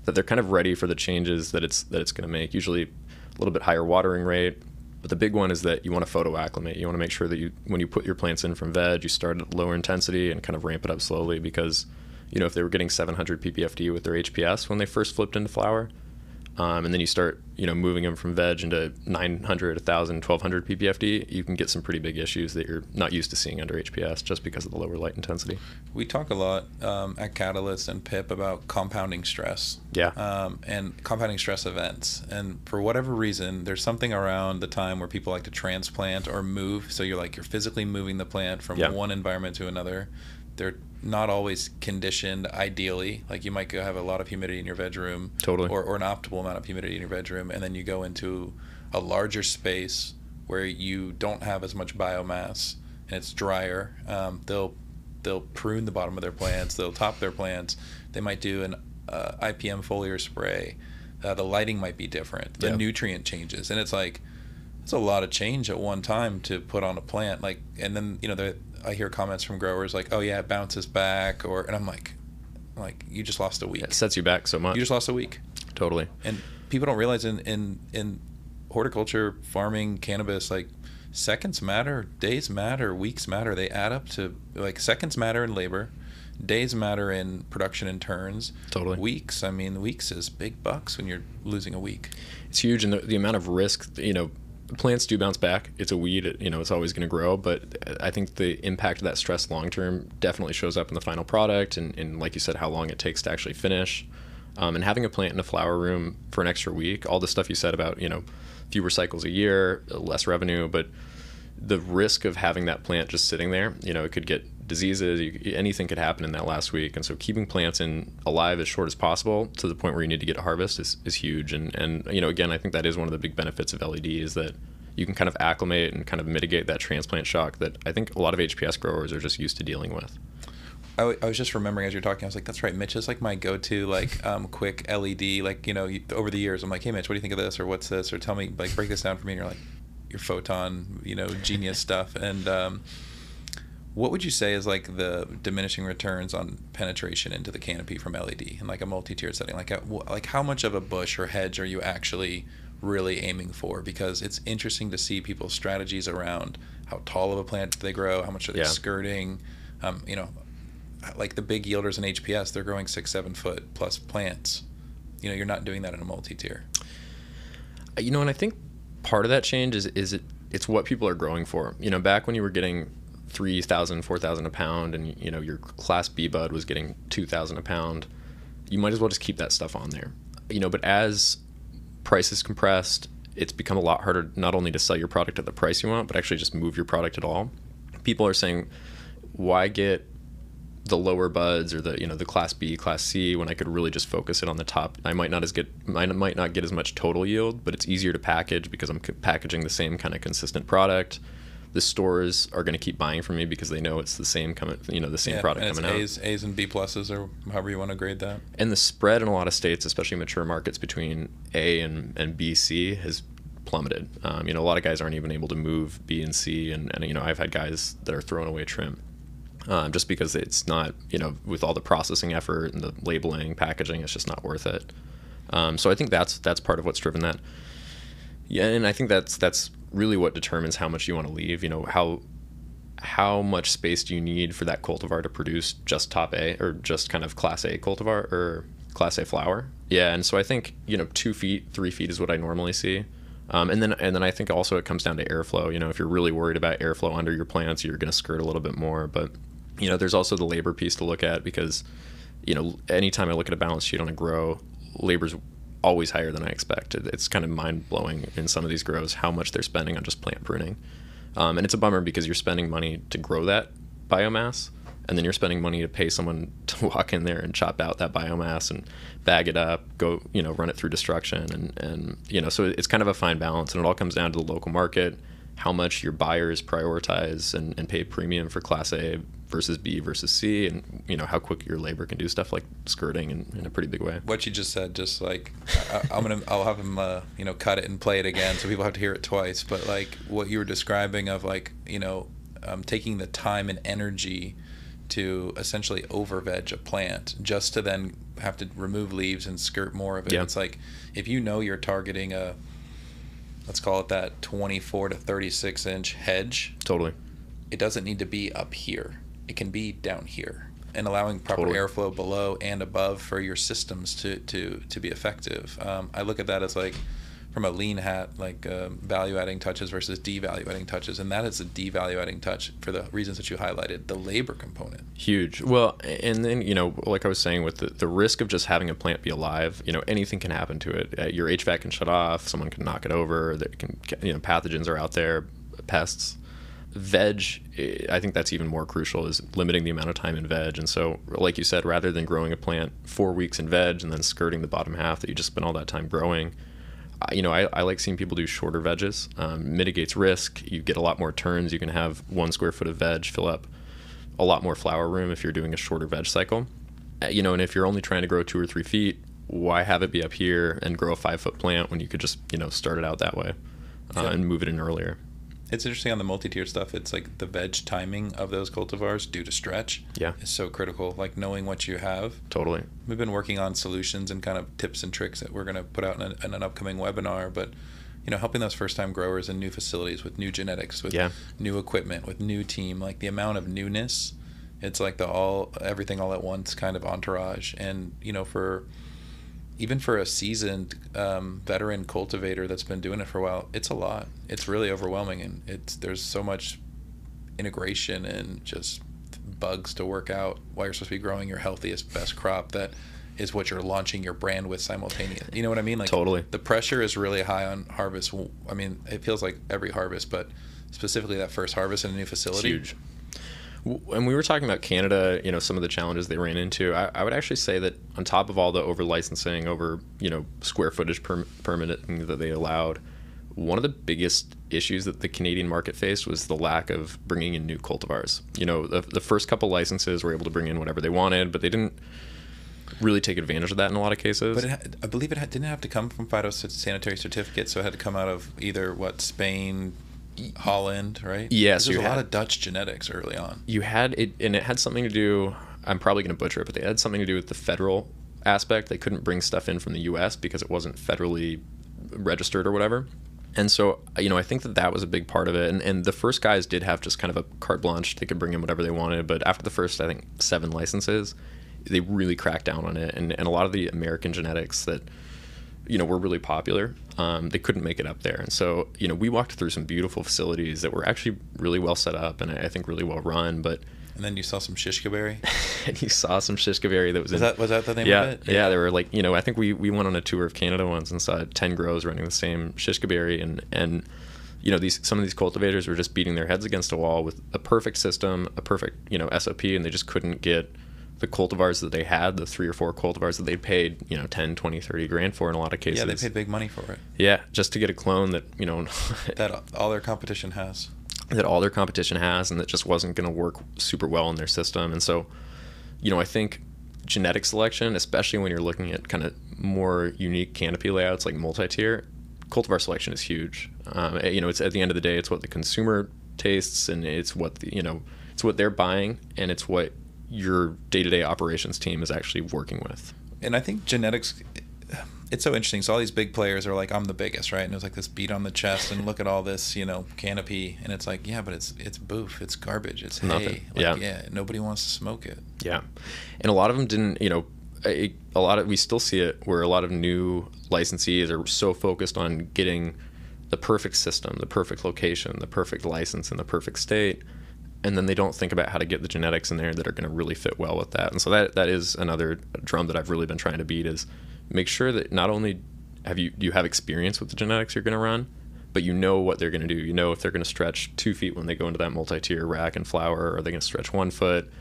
Speaker 3: that they're kind of ready for the changes that it's going to make. Usually a little bit higher watering rate, but the big one is that you want to photo acclimate. You want to make sure that when you put your plants in from veg, you start at lower intensity and kind of ramp it up slowly, because if they were getting 700 ppfd with their HPS when they first flipped into flower, and then you start moving them from veg into 900, 1000, 1200 ppfd, you can get some pretty big issues that you're not used to seeing under HPS just because of the lower light intensity.
Speaker 2: We talk a lot at Catalyst and PIP about compounding stress.
Speaker 3: Yeah.
Speaker 2: And compounding stress events. And for whatever reason, there's something around the time where people like to transplant or move. So you're physically moving the plant from one environment to another. They're not always conditioned ideally. Like you might go have a lot of humidity in your veg room,
Speaker 3: totally,
Speaker 2: or an optimal amount of humidity in your veg room, and then you go into a larger space where you don't have as much biomass and it's drier. They'll prune the bottom of their plants. They'll top their plants. They might do an IPM foliar spray. The lighting might be different. The nutrient changes, and it's a lot of change at one time to put on a plant. And then I hear comments from growers like, "Oh yeah, it bounces back," and I'm like, like you just lost a week.
Speaker 3: It sets you back so much.
Speaker 2: You just lost a week.
Speaker 3: Totally.
Speaker 2: And people don't realize in horticulture, farming, cannabis, like seconds matter, days matter, weeks matter. They add up to, like, seconds matter in labor, days matter in production and turns.
Speaker 3: Totally.
Speaker 2: Weeks, I mean, weeks is big bucks when you're losing a week.
Speaker 3: It's huge, and the amount of risk, plants do bounce back. It's a weed, it's always going to grow, but I think the impact of that stress long term definitely shows up in the final product, and like you said, how long it takes to actually finish. And having a plant in a flower room for an extra week, all the stuff you said about, fewer cycles a year, less revenue, but the risk of having that plant just sitting there, it could get diseases, anything could happen in that last week. And so keeping plants alive as short as possible to the point where you need to get to harvest is huge. And again, I think that is one of the big benefits of LED is that you can kind of acclimate and kind of mitigate that transplant shock that I think a lot of HPS growers are just used to dealing with.
Speaker 2: I was just remembering as you're talking, I was like, that's right, Mitch is like my go-to, like, quick LED, like, over the years, I'm like, hey, Mitch, what do you think of this, or what's this, or tell me, like, break this down for me, and you're like, your photon, genius stuff. And what would you say is, like, the diminishing returns on penetration into the canopy from LED in, like, a multi-tiered setting? Like how much of a bush or hedge are you actually really aiming for? Because it's interesting to see people's strategies around how tall of a plant they grow, how much are they skirting, like the big yielders in HPS, they're growing 6-7 foot plus plants. You're not doing that in a multi-tier.
Speaker 3: And I think part of that change is it's what people are growing for. Back when you were getting 3,000, 4,000 a pound, and your Class B bud was getting 2,000 a pound, you might as well just keep that stuff on there. But as prices compressed, it's become a lot harder not only to sell your product at the price you want, but actually just move your product at all. People are saying, why get the lower buds or the Class B, Class C when I could really just focus it on the top? I might not get as much total yield, but it's easier to package because I'm packaging the same kind of consistent product. The stores are going to keep buying from me because they know it's the same product coming out.
Speaker 2: A's and B pluses, or however you want to grade that.
Speaker 3: And the spread in a lot of states, especially mature markets, between A and B, C has plummeted. A lot of guys aren't even able to move B and C, and I've had guys that are throwing away trim. Just because it's not, with all the processing effort and the labeling, packaging, it's just not worth it. So I think that's part of what's driven that. Yeah, and I think that's really what determines how much you want to leave. How much space do you need for that cultivar to produce just top A or just kind of Class A cultivar or Class A flower? Yeah, and so I think 2 feet, 3 feet is what I normally see. And then I think also it comes down to airflow. If you're really worried about airflow under your plants, you're going to skirt a little bit more, but there's also the labor piece to look at because, anytime I look at a balance sheet on a grow, labor's always higher than I expected. It's kind of mind-blowing in some of these grows how much they're spending on just plant pruning. And it's a bummer because you're spending money to grow that biomass, and then you're spending money to pay someone to walk in there and chop out that biomass and bag it up, go, run it through destruction. And so it's kind of a fine balance, and it all comes down to the local market, how much your buyers prioritize and pay premium for Class A versus B versus C, and how quick your labor can do stuff like skirting in a pretty big way.
Speaker 2: What you just said, just like I'll have him cut it and play it again so people have to hear it twice. But like what you were describing of like taking the time and energy to essentially over veg a plant just to then have to remove leaves and skirt more of it. Yeah. It's like if you're targeting a, let's call it that 24 to 36 inch hedge.
Speaker 3: Totally.
Speaker 2: It doesn't need to be up here. It can be down here, and allowing proper airflow below and above for your systems to be effective. I look at that as like from a lean hat, like value adding touches versus devalue adding touches, and that is a devalue adding touch for the reasons that you highlighted, the labor component.
Speaker 3: Huge. Well, and then like I was saying, with the risk of just having a plant be alive, anything can happen to it. Your HVAC can shut off, someone can knock it over, there can pathogens are out there, pests. Veg, I think that's even more crucial, is limiting the amount of time in veg. And so, like you said, rather than growing a plant 4 weeks in veg and then skirting the bottom half that you just spent all that time growing, I like seeing people do shorter veggies. Mitigates risk. You get a lot more turns. You can have 1 square foot of veg fill up a lot more flower room if you're doing a shorter veg cycle. And if you're only trying to grow 2 or 3 feet, why have it be up here and grow a 5 foot plant when you could just start it out that way and move it in earlier?
Speaker 2: It's interesting on the multi-tiered stuff. It's like the veg timing of those cultivars due to stretch is so critical, like knowing what you have.
Speaker 3: Totally.
Speaker 2: We've been working on solutions and kind of tips and tricks that we're going to put out in an upcoming webinar, but helping those first-time growers in new facilities with new genetics, with new equipment, with new team, like the amount of newness, it's like everything all at once kind of entourage. And even for a seasoned veteran cultivator that's been doing it for a while, it's a lot. It's really overwhelming, and there's so much integration and just bugs to work out while you're supposed to be growing your healthiest, best crop that is what you're launching your brand with simultaneously. You know what I mean? Like, totally. The pressure is really high on harvest. I mean, it feels like every harvest, but specifically that first harvest in a new facility.
Speaker 3: It's huge. When we were talking about Canada, some of the challenges they ran into, I would actually say that on top of all the over licensing, over square footage permitting that they allowed, one of the biggest issues that the Canadian market faced was the lack of bringing in new cultivars. The first couple licenses were able to bring in whatever they wanted, but they didn't really take advantage of that in a lot of cases.
Speaker 2: But I believe it didn't have to come from phytosanitary certificate, so it had to come out of either Spain, Holland, right?
Speaker 3: Yes,
Speaker 2: there's a lot of Dutch genetics early on.
Speaker 3: You had it, and it had something to do. I'm probably going to butcher it, but they had something to do with the federal aspect. They couldn't bring stuff in from the U.S. because it wasn't federally registered or whatever. And so, I think that was a big part of it. And the first guys did have just kind of a carte blanche. They could bring in whatever they wanted. But after the first, I think, 7 licenses, they really cracked down on it. And a lot of the American genetics that were really popular, they couldn't make it up there. And so, we walked through some beautiful facilities that were actually really well set up and I think really well run.
Speaker 2: And then you saw some shishka berry?
Speaker 3: And you saw some shishka berry that was
Speaker 2: that the name of it?
Speaker 3: Yeah, they were like, I think we went on a tour of Canada once and saw 10 grows running the same shishka berry. And some of these cultivators were just beating their heads against a wall with a perfect system, a perfect, SOP, and they just couldn't get the cultivars that they had, the 3 or 4 cultivars that they paid, 10, 20, 30 grand for in a lot of cases.
Speaker 2: Yeah, they paid big money for it.
Speaker 3: Yeah, just to get a clone that,
Speaker 2: that all their competition has.
Speaker 3: That all their competition has, and that just wasn't going to work super well in their system. And so, I think genetic selection, especially when you're looking at kind of more unique canopy layouts like multi-tier, cultivar selection is huge. It's at the end of the day, it's what the consumer tastes, and it's what it's what they're buying, and it's what your day-to-day operations team is actually working with.
Speaker 2: And I think genetics, it's so interesting. So all these big players are like, I'm the biggest, right? And it was like this beat on the chest and look at all this, canopy. And it's like, yeah, but it's boof, it's garbage, it's hay. Nobody wants to smoke it.
Speaker 3: Yeah. And a lot of them didn't, we still see it where a lot of new licensees are so focused on getting the perfect system, the perfect location, the perfect license in the perfect state, and then they don't think about how to get the genetics in there that are going to really fit well with that. And so that is another drum that I've really been trying to beat, is make sure that not only you have experience with the genetics you're going to run, but what they're going to do. If they're going to stretch 2 feet when they go into that multi-tier rack and flower, or are they going to stretch 1 foot?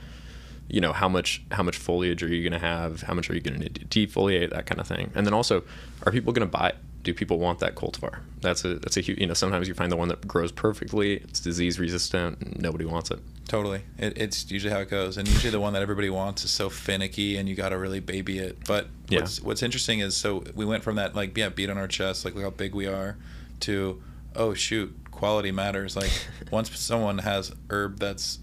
Speaker 3: How much foliage are you going to have? How much are you going to defoliate? That kind of thing. And then also, are people going to buy it? Do people want that cultivar? That's a huge, sometimes you find the one that grows perfectly, it's disease resistant, and nobody wants it.
Speaker 2: Totally. It's usually how it goes. And usually the one that everybody wants is so finicky and you got to really baby it. But what's interesting is, so we went from that, beat on our chest, look how big we are, to, oh shoot, quality matters. Like once someone has herb that's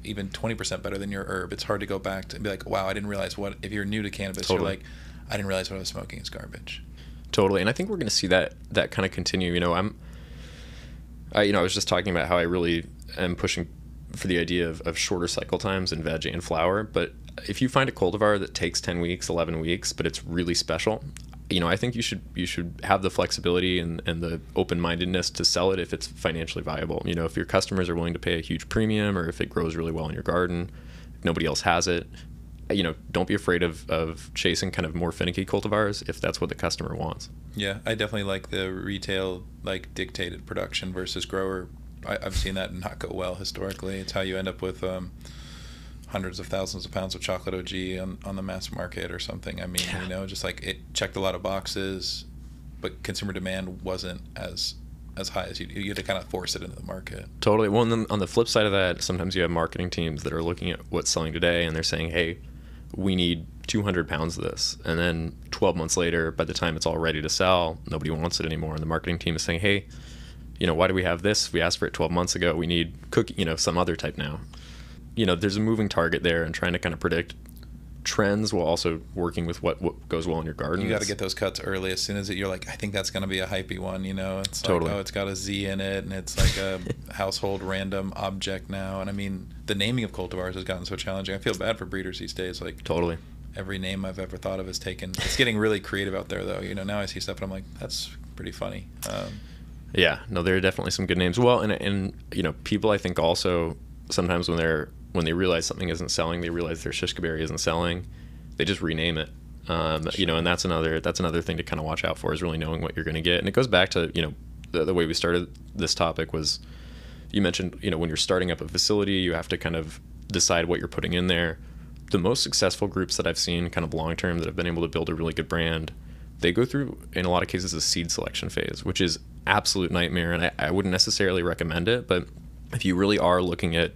Speaker 2: even 20% better than your herb, it's hard to go back to be like, wow, I didn't realize if you're new to cannabis, You're like, I didn't realize what I was smoking is garbage.
Speaker 3: Totally. And I think we're going to see that kind of continue. I was just talking about how I really am pushing for the idea of shorter cycle times in veg and flower. But if you find a cultivar that takes 10 weeks, 11 weeks, but it's really special, I think you should have the flexibility and the open-mindedness to sell it if it's financially viable. If your customers are willing to pay a huge premium, or if it grows really well in your garden, if nobody else has it, don't be afraid of chasing kind of more finicky cultivars if that's what the customer wants.
Speaker 2: Yeah, I definitely like the retail, dictated production versus grower. I've seen that not go well historically. It's how you end up with hundreds of thousands of pounds of chocolate OG on the mass market or something. I mean, just it checked a lot of boxes, but consumer demand wasn't as high as you had to kind of force it into the market.
Speaker 3: Totally. Well, and then on the flip side of that, sometimes you have marketing teams that are looking at what's selling today, and they're saying, hey, we need 200 pounds of this. And then 12 months later, by the time it's all ready to sell, nobody wants it anymore. And the marketing team is saying, hey, why do we have this? We asked for it 12 months ago. We need some other type now. There's a moving target there, and trying to kind of predict trends while also working with what goes well in your garden.
Speaker 2: You got to get those cuts early. As soon as you're like, I think that's going to be a hypey one, it's
Speaker 3: totally.
Speaker 2: like, oh, it's got a Z in it, and it's like a household random object now. And I mean, the naming of cultivars has gotten so challenging. I feel bad for breeders these days. Like,
Speaker 3: totally.
Speaker 2: Every name I've ever thought of is taken. It's getting really creative out there, though. Now I see stuff and I'm like, that's pretty funny.
Speaker 3: Yeah, no, there are definitely some good names. Well, and people I think also sometimes when they realize something isn't selling, they realize their shish berry isn't selling, they just rename it. Sure. And that's another thing to kind of watch out for, is really knowing what you're going to get. And it goes back to the way we started this topic was, you mentioned when you're starting up a facility, you have to kind of decide what you're putting in there. The most successful groups that I've seen kind of long term that have been able to build a really good brand, they go through in a lot of cases a seed selection phase, which is absolute nightmare, and I wouldn't necessarily recommend it. But if you really are looking at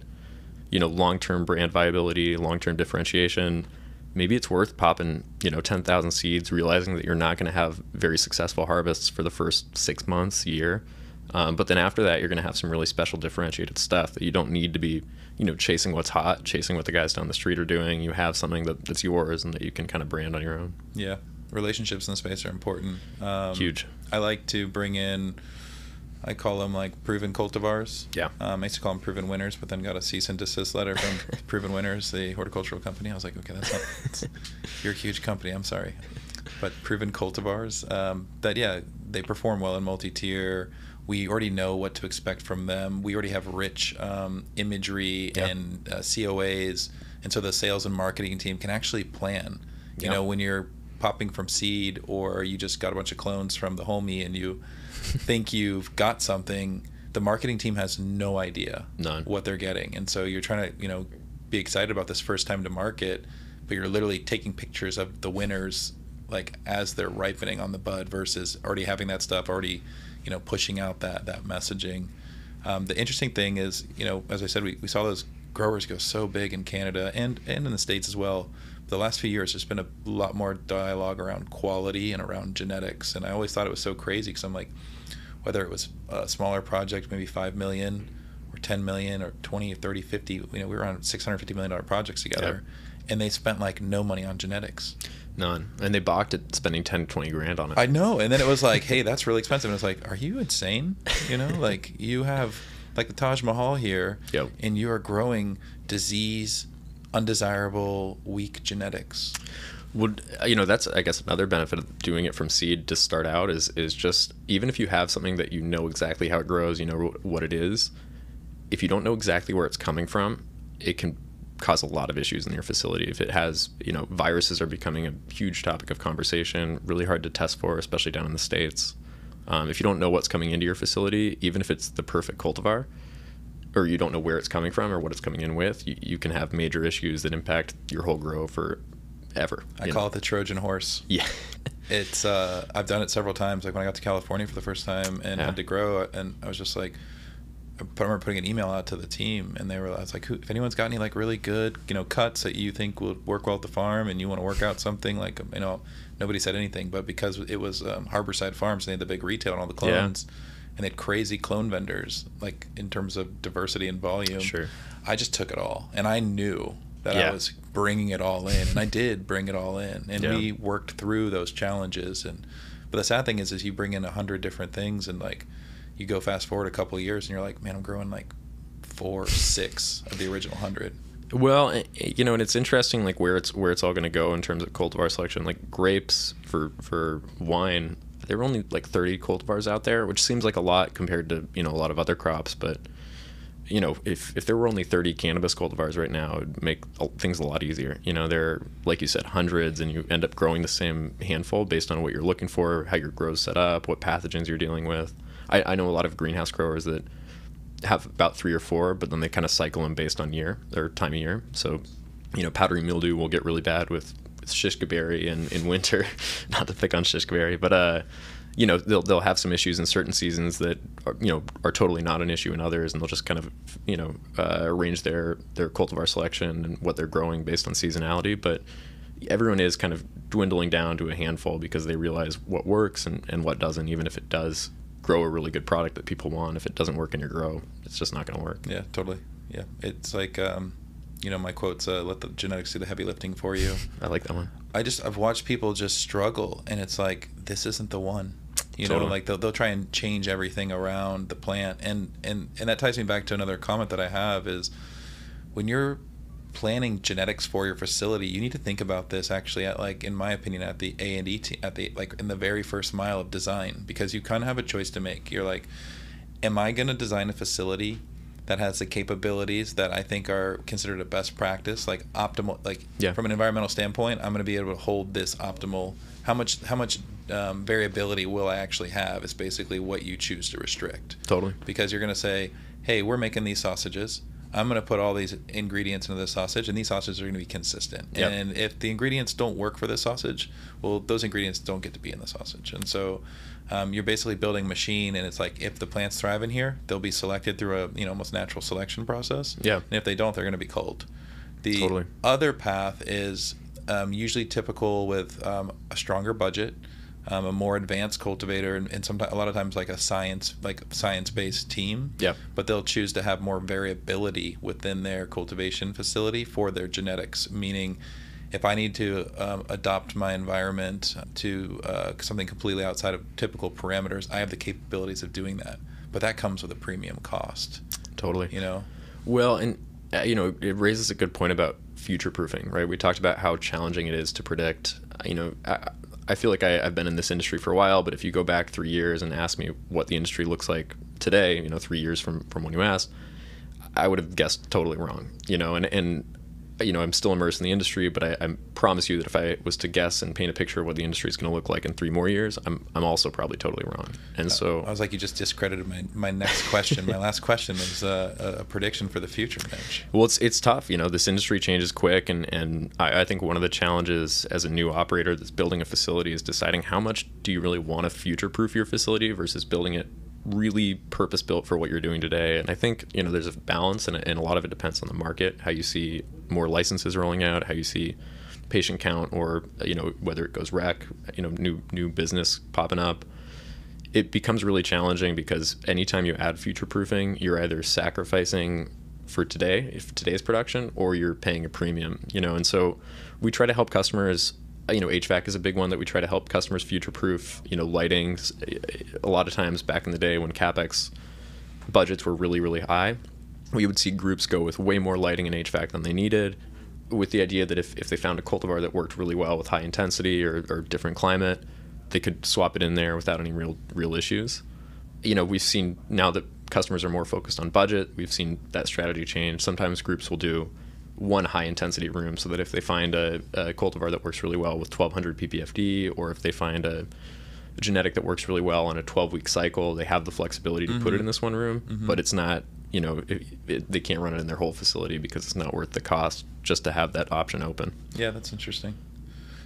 Speaker 3: long-term brand viability, long-term differentiation, maybe it's worth popping 10,000 seeds, realizing that you're not going to have very successful harvests for the first 6 months, year, but then after that you're going to have some really special differentiated stuff that you don't need to be chasing what's hot, chasing what the guys down the street are doing. You have something that's yours and that you can kind of brand on your own.
Speaker 2: Yeah, relationships in the space are important.
Speaker 3: Huge.
Speaker 2: I like to bring in, I call them like proven cultivars.
Speaker 3: Yeah.
Speaker 2: I used to call them proven winners, but then got a cease and desist letter from Proven Winners, the horticultural company. I was like, okay, you're a huge company, I'm sorry. But proven cultivars, they perform well in multi-tier. We already know what to expect from them. We already have rich imagery and COAs, and so the sales and marketing team can actually plan. When you're popping from seed, or you just got a bunch of clones from the homie and you think you've got something, the marketing team has no idea what they're getting. And so you're trying to be excited about this first time to market, but you're literally taking pictures of the winners like as they're ripening on the bud versus already having that stuff already pushing out that messaging. The interesting thing is, as I said, we saw those growers go so big in Canada and in the States as well. The last few years, there's been a lot more dialogue around quality and around genetics. And I always thought it was so crazy, because I'm like, whether it was a smaller project, maybe 5 million or 10 million or 20 or 30, 50, we were on $650 million projects together. Yeah. And they spent like no money on genetics.
Speaker 3: None. And they balked at spending 10 to 20 grand on it.
Speaker 2: I know. And then it was like, hey, that's really expensive. And it's like, are you insane? Like you have like the Taj Mahal here,
Speaker 3: yep,
Speaker 2: and you are growing disease, undesirable, weak genetics.
Speaker 3: Would that's, I guess, another benefit of doing it from seed to start out is just, even if you have something that exactly how it grows, what it is, if you don't know exactly where it's coming from, it can cause a lot of issues in your facility. If it has, viruses are becoming a huge topic of conversation, really hard to test for, especially down in the States. If you don't know what's coming into your facility, even if it's the perfect cultivar, or you don't know where it's coming from or what it's coming in with, you can have major issues that impact your whole grow forever.
Speaker 2: I call it the Trojan horse.
Speaker 3: Yeah.
Speaker 2: It's I've done it several times. Like when I got to California for the first time and had to grow, and I was just like, I remember putting an email out to the team, and I was like, if anyone's got any like really good cuts that you think would work well at the farm, and you want to work out something, like nobody said anything, but because it was Harborside Farms, and they had the big retail and all the clones. Yeah. And they had crazy clone vendors, like in terms of diversity and volume.
Speaker 3: Sure.
Speaker 2: I just took it all, and I knew that I was bringing it all in, and I did bring it all in, and we worked through those challenges. But the sad thing is you bring in 100 different things, and like you go fast forward a couple of years, and you're like, man, I'm growing like 4 or 6 of the original 100.
Speaker 3: Well, and it's interesting, like where it's all going to go in terms of cultivar selection. Like grapes for wine, there were only like 30 cultivars out there, which seems like a lot compared to a lot of other crops. But if there were only 30 cannabis cultivars right now, it would make things a lot easier. They're, like you said, hundreds, and you end up growing the same handful based on what you're looking for, how your grow's set up, what pathogens you're dealing with. I know a lot of greenhouse growers that have about 3 or 4, but then they kind of cycle them based on year or time of year. So powdery mildew will get really bad with shishka berry in winter. Not to pick on shishka berry, but they'll have some issues in certain seasons that are totally not an issue in others, and they'll just kind of arrange their cultivar selection and what they're growing based on seasonality. But everyone is kind of dwindling down to a handful because they realize what works and what doesn't, even if it does grow a really good product that people want. If it doesn't work in your grow, it's just not going to work.
Speaker 2: Yeah, totally. Yeah, it's like my quote's let the genetics do the heavy lifting for you.
Speaker 3: I like that one.
Speaker 2: I've watched people just struggle, and it's like, this isn't the one.
Speaker 3: Totally.
Speaker 2: Like they'll try and change everything around the plant, and that ties me back to another comment that I have is, when you're planning genetics for your facility, you need to think about this actually at, like, in my opinion, at the A&E in the very first mile of design, because you kind of have a choice to make. You're like, am I going to design a facility that has the capabilities that I think are considered a best practice, like optimal, like from an environmental standpoint, I'm going to be able to hold this optimal. How much variability will I actually have is basically what you choose to restrict.
Speaker 3: Totally.
Speaker 2: Because you're going to say, hey, we're making these sausages. I'm going to put all these ingredients into the sausage, and these sausages are going to be consistent.
Speaker 3: Yep.
Speaker 2: And if the ingredients don't work for the sausage, well, those ingredients don't get to be in the sausage. And so you're basically building a machine, and it's like, if the plants thrive in here, they'll be selected through a almost natural selection process.
Speaker 3: Yeah.
Speaker 2: And if they don't, they're going to be culled. The
Speaker 3: Totally.
Speaker 2: other path is usually typical with a stronger budget, a more advanced cultivator, and sometimes a lot of times like a science-based team.
Speaker 3: Yeah.
Speaker 2: But they'll choose to have more variability within their cultivation facility for their genetics. Meaning, if I need to adopt my environment to something completely outside of typical parameters, I have the capabilities of doing that. But that comes with a premium cost.
Speaker 3: Totally.
Speaker 2: Well,
Speaker 3: and it raises a good point about future proofing, right? We talked about how challenging it is to predict. I feel like I've been in this industry for a while, but if you go back 3 years and ask me what the industry looks like today, 3 years from when you asked, I would have guessed totally wrong. And I'm still immersed in the industry, but I promise you that if I was to guess and paint a picture of what the industry is going to look like in 3 more years, I'm also probably totally wrong. And so
Speaker 2: I was like, you just discredited my next question. My last question was a prediction for the future, Mitch.
Speaker 3: Well, it's tough. This industry changes quick, and I think one of the challenges as a new operator that's building a facility is deciding how much do you really want to future-proof your facility versus building it really purpose-built for what you're doing today. And I think there's a balance, and a lot of it depends on the market, how you see more licenses rolling out, how you see patient count, or whether it goes rec, new business popping up. It becomes really challenging because anytime you add future proofing, you're either sacrificing for today's production, or you're paying a premium. And so we try to help customers. HVAC is a big one that we try to help customers future-proof. Lighting, a lot of times back in the day when CapEx budgets were really, really high, we would see groups go with way more lighting and HVAC than they needed, with the idea that if they found a cultivar that worked really well with high intensity or different climate, they could swap it in there without any real issues. We've seen now that customers are more focused on budget, we've seen that strategy change. Sometimes groups will do one high intensity room, so that if they find a cultivar that works really well with 1200 ppfd, or if they find a genetic that works really well on a 12-week cycle, they have the flexibility to put it in this one room. But it's not, they can't run it in their whole facility because it's not worth the cost just to have that option open.
Speaker 2: Yeah, that's interesting.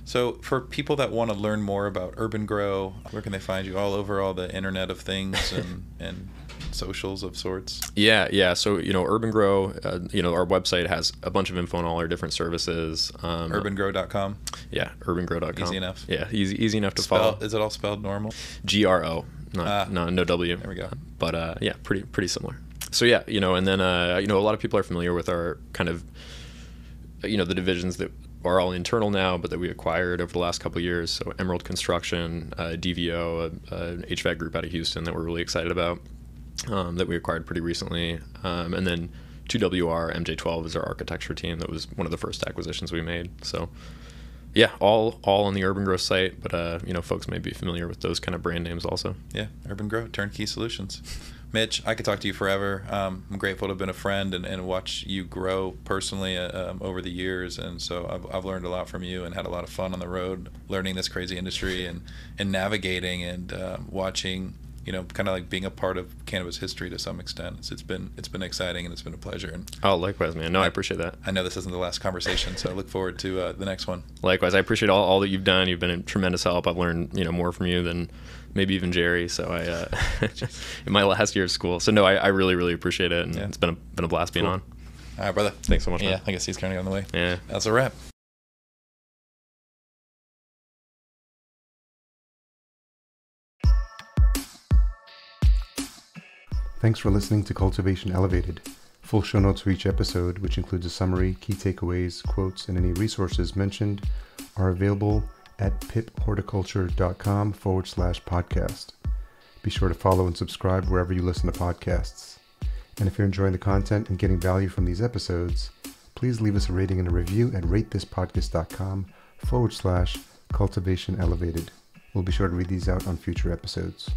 Speaker 2: So for people that want to learn more about Urban Gro, where can they find you? All over all the Internet of Things and socials of sorts?
Speaker 3: Yeah. So, Urban Gro, our website has a bunch of info on all our different services.
Speaker 2: UrbanGro.com?
Speaker 3: Yeah, UrbanGro.com.
Speaker 2: Easy enough.
Speaker 3: Yeah, easy enough to follow.
Speaker 2: Is it all spelled normal?
Speaker 3: GRO, no W.
Speaker 2: There we go.
Speaker 3: But yeah, pretty similar. So yeah, and then a lot of people are familiar with our kind of, the divisions that are all internal now, but that we acquired over the last couple of years. So Emerald Construction, DVO, an HVAC group out of Houston that we're really excited about, that we acquired pretty recently. And then 2WR, MJ12 is our architecture team. That was one of the first acquisitions we made. So yeah, all on the Urban Gro site, but folks may be familiar with those kind of brand names also.
Speaker 2: Yeah, Urban Gro, turnkey solutions. Mitch, I could talk to you forever. I'm grateful to have been a friend and watch you grow personally over the years, and so I've learned a lot from you and had a lot of fun on the road learning this crazy industry and navigating and watching, kind of like being a part of cannabis history to some extent. It's been exciting, and it's been a pleasure. And
Speaker 3: oh, likewise, man. No, I appreciate that.
Speaker 2: I know this isn't the last conversation, so I look forward to the next one.
Speaker 3: Likewise, I appreciate all that you've done. You've been a tremendous help. I've learned more from you than maybe even Jerry. So in my last year of school. So no, I really, really appreciate it, and it's been a blast being on.
Speaker 2: All right, brother.
Speaker 3: Thanks so much.
Speaker 2: Yeah,
Speaker 3: man.
Speaker 2: I guess he's kind of on the way.
Speaker 3: Yeah,
Speaker 2: that's a wrap.
Speaker 1: Thanks for listening to Cultivation Elevated. Full show notes for each episode, which includes a summary, key takeaways, quotes, and any resources mentioned, are available at piphorticulture.com/podcast. Be sure to follow and subscribe wherever you listen to podcasts. And if you're enjoying the content and getting value from these episodes, please leave us a rating and a review at ratethispodcast.com/cultivation elevated. We'll be sure to read these out on future episodes.